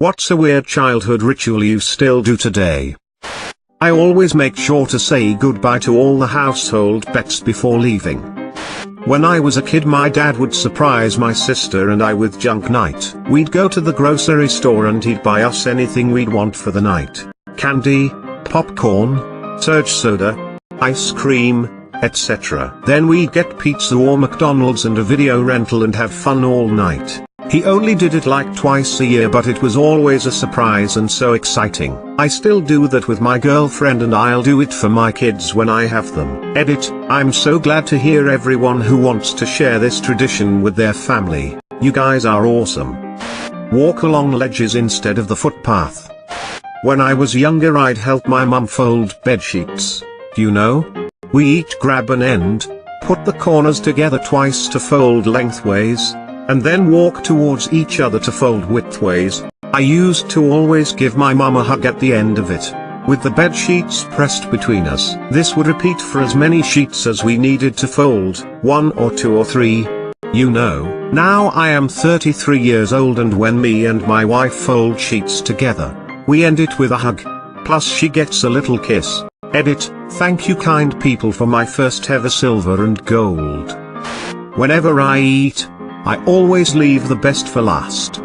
What's a weird childhood ritual you still do today? I always make sure to say goodbye to all the household pets before leaving. When I was a kid, my dad would surprise my sister and I with junk night. We'd go to the grocery store and he'd buy us anything we'd want for the night. Candy, popcorn, surge soda, ice cream, etc. Then we'd get pizza or McDonald's and a video rental and have fun all night. He only did it like twice a year, but it was always a surprise and so exciting. I still do that with my girlfriend and I'll do it for my kids when I have them. Edit, I'm so glad to hear everyone who wants to share this tradition with their family. You guys are awesome. Walk along ledges instead of the footpath. When I was younger, I'd help my mum fold bed sheets. You know? We each grab an end, put the corners together twice to fold lengthways, and then walk towards each other to fold widthways. I used to always give my mum a hug at the end of it, with the bed sheets pressed between us. This would repeat for as many sheets as we needed to fold, 1 or 2 or 3. You know. Now I am 33 years old, and when me and my wife fold sheets together, we end it with a hug. Plus she gets a little kiss. Edit, thank you kind people for my first ever silver and gold. Whenever I eat, I always leave the best for last.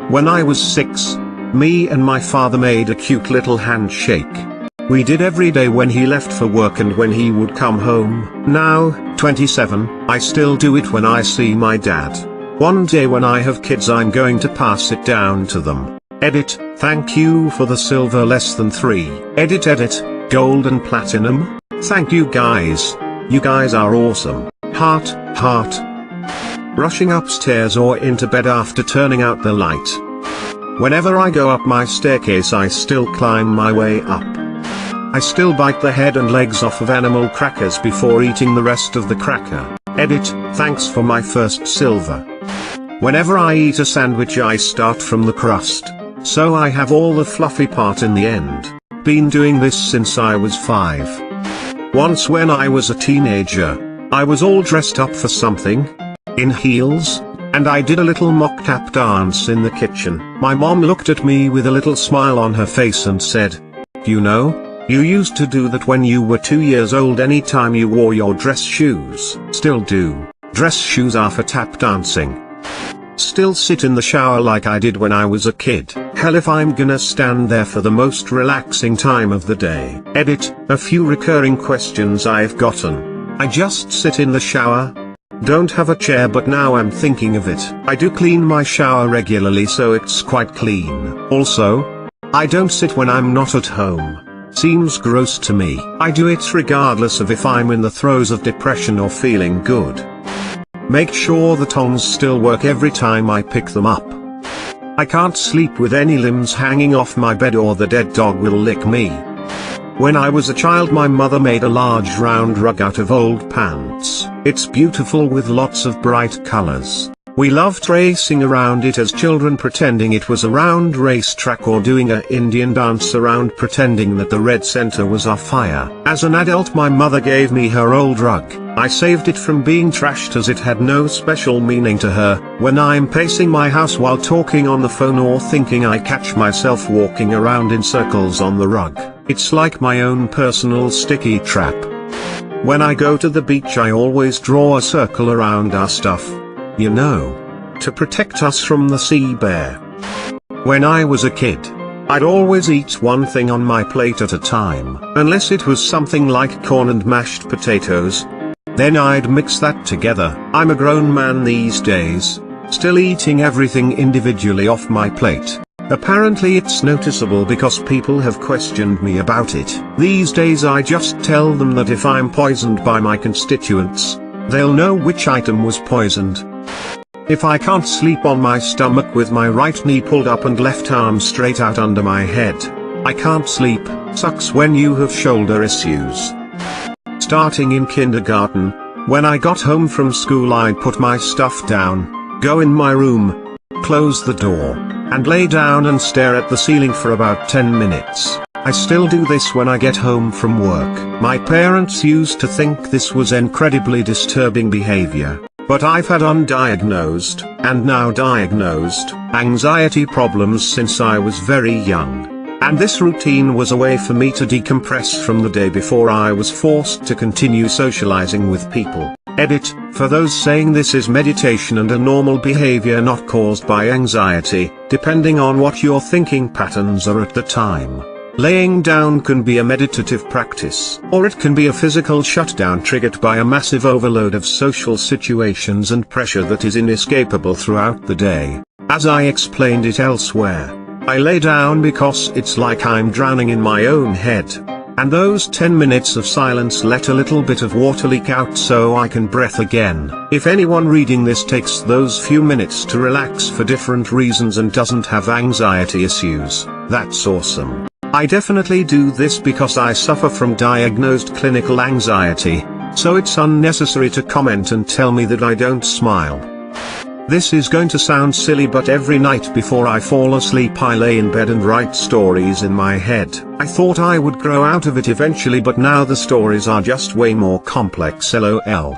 When I was 6, me and my father made a cute little handshake. We did every day when he left for work and when he would come home. Now, 27, I still do it when I see my dad. One day when I have kids, I'm going to pass it down to them. Edit, thank you for the silver less than 3. Edit, gold and platinum. Thank you guys. You guys are awesome. Heart, heart. Rushing upstairs or into bed after turning out the light. Whenever I go up my staircase, I still climb my way up. I still bite the head and legs off of animal crackers before eating the rest of the cracker. Edit, thanks for my first silver. Whenever I eat a sandwich, I start from the crust, so I have all the fluffy part in the end. Been doing this since I was 5. Once when I was a teenager, I was all dressed up for something, in heels, and I did a little mock tap dance in the kitchen. My mom looked at me with a little smile on her face and said, you know, you used to do that when you were 2 years old anytime you wore your dress shoes. Still do. Dress shoes are for tap dancing. Still sit in the shower like I did when I was a kid. Hell, if I'm gonna stand there for the most relaxing time of the day. Edit, a few recurring questions I've gotten. I just sit in the shower. Don't have a chair, but now I'm thinking of it. I do clean my shower regularly, so it's quite clean. Also, I don't sit when I'm not at home. Seems gross to me. I do it regardless of if I'm in the throes of depression or feeling good. Make sure the tongs still work every time I pick them up. I can't sleep with any limbs hanging off my bed or the dead dog will lick me. When I was a child, my mother made a large round rug out of old pants. It's beautiful with lots of bright colors. We loved racing around it as children, pretending it was a round racetrack or doing a Indian dance around, pretending that the red center was our fire. As an adult, my mother gave me her old rug. I saved it from being trashed as it had no special meaning to her. When I'm pacing my house while talking on the phone or thinking, I catch myself walking around in circles on the rug. It's like my own personal sticky trap. When I go to the beach, I always draw a circle around our stuff. You know, to protect us from the sea bear. When I was a kid, I'd always eat one thing on my plate at a time, unless it was something like corn and mashed potatoes. Then I'd mix that together. I'm a grown man these days, still eating everything individually off my plate. Apparently it's noticeable because people have questioned me about it. These days I just tell them that if I'm poisoned by my constituents, they'll know which item was poisoned. If I can't sleep on my stomach with my right knee pulled up and left arm straight out under my head, I can't sleep. Sucks when you have shoulder issues. Starting in kindergarten, when I got home from school, I'd put my stuff down, go in my room, close the door, and lay down and stare at the ceiling for about 10 minutes. I still do this when I get home from work. My parents used to think this was incredibly disturbing behavior, But I've had undiagnosed, and now diagnosed, anxiety problems since I was very young. And this routine was a way for me to decompress from the day before I was forced to continue socializing with people. Edit, for those saying this is meditation and a normal behavior not caused by anxiety, depending on what your thinking patterns are at the time. Laying down can be a meditative practice, or it can be a physical shutdown triggered by a massive overload of social situations and pressure that is inescapable throughout the day. As I explained it elsewhere, I lay down because it's like I'm drowning in my own head. And those 10 minutes of silence let a little bit of water leak out so I can breathe again. If anyone reading this takes those few minutes to relax for different reasons and doesn't have anxiety issues, that's awesome. I definitely do this because I suffer from diagnosed clinical anxiety, so it's unnecessary to comment and tell me that I don't smile. This is going to sound silly, but every night before I fall asleep I lay in bed and write stories in my head. I thought I would grow out of it eventually, but now the stories are just way more complex, lol.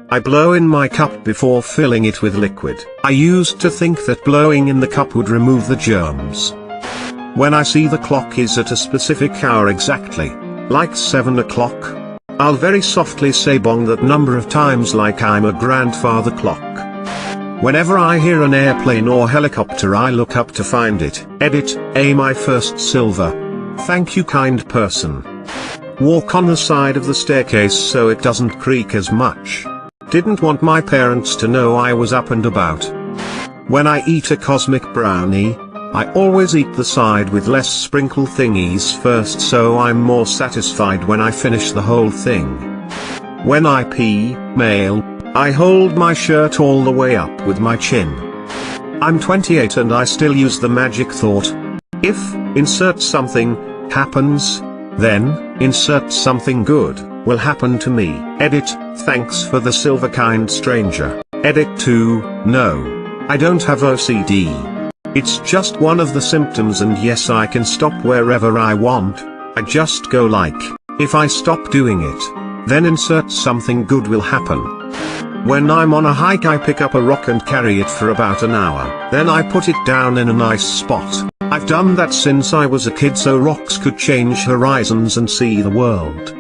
I blow in my cup before filling it with liquid. I used to think that blowing in the cup would remove the germs. When I see the clock is at a specific hour exactly, like 7 o'clock, I'll very softly say bong that number of times like I'm a grandfather clock. Whenever I hear an airplane or helicopter I look up to find it. Edit, my first silver. Thank you, kind person. Walk on the side of the staircase so it doesn't creak as much. Didn't want my parents to know I was up and about. When I eat a cosmic brownie, I always eat the side with less sprinkle thingies first so I'm more satisfied when I finish the whole thing. When I pee, male, I hold my shirt all the way up with my chin. I'm 28 and I still use the magic thought. If, insert something, happens, then, insert something good, will happen to me. Edit, thanks for the silver, kind stranger. Edit 2, no. I don't have OCD. It's just one of the symptoms, and yes, I can stop wherever I want. I just go like, if I stop doing it, then insert something good will happen. When I'm on a hike I pick up a rock and carry it for about an hour, then I put it down in a nice spot. I've done that since I was a kid so rocks could change horizons and see the world.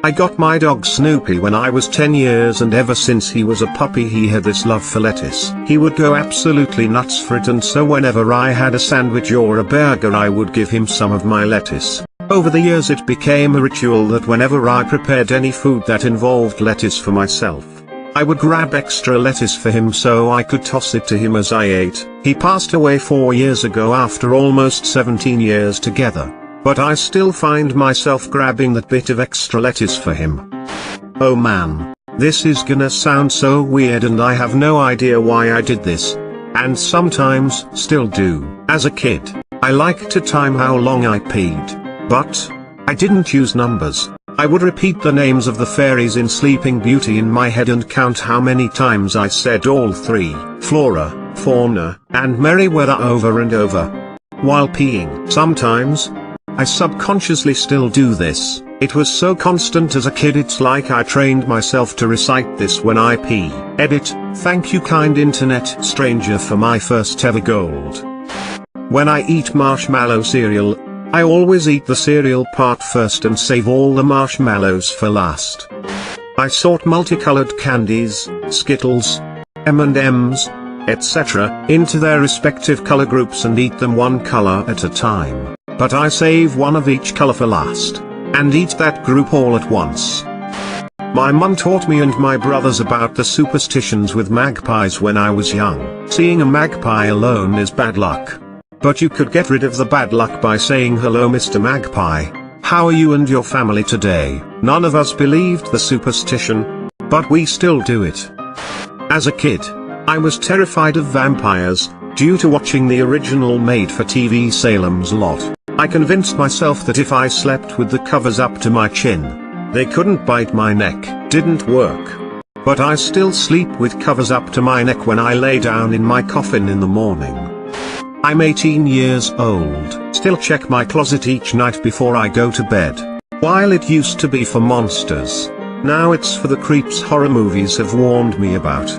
I got my dog Snoopy when I was 10 years, and ever since he was a puppy he had this love for lettuce. He would go absolutely nuts for it, and so whenever I had a sandwich or a burger I would give him some of my lettuce. Over the years it became a ritual that whenever I prepared any food that involved lettuce for myself, I would grab extra lettuce for him so I could toss it to him as I ate. He passed away 4 years ago after almost 17 years together, but I still find myself grabbing that bit of extra lettuce for him. Oh man, this is gonna sound so weird and I have no idea why I did this, and sometimes still do. As a kid, I liked to time how long I peed, but I didn't use numbers. I would repeat the names of the fairies in Sleeping Beauty in my head and count how many times I said all three, Flora, Fauna, and Merryweather, over and over while peeing. Sometimes, I subconsciously still do this. It was so constant as a kid it's like I trained myself to recite this when I pee. Edit, thank you, kind internet stranger, for my first ever gold. When I eat marshmallow cereal, I always eat the cereal part first and save all the marshmallows for last. I sort multicolored candies, Skittles, M&Ms, etc., into their respective color groups and eat them one color at a time. But I save one of each color for last, and eat that group all at once. My mum taught me and my brothers about the superstitions with magpies when I was young. Seeing a magpie alone is bad luck. But you could get rid of the bad luck by saying, hello Mr. Magpie, how are you and your family today? None of us believed the superstition, but we still do it. As a kid, I was terrified of vampires, due to watching the original made-for-TV Salem's Lot. I convinced myself that if I slept with the covers up to my chin, they couldn't bite my neck. Didn't work. But I still sleep with covers up to my neck when I lay down in my coffin in the morning. I'm 18 years old, still check my closet each night before I go to bed. While it used to be for monsters, Now it's for the creeps horror movies have warned me about.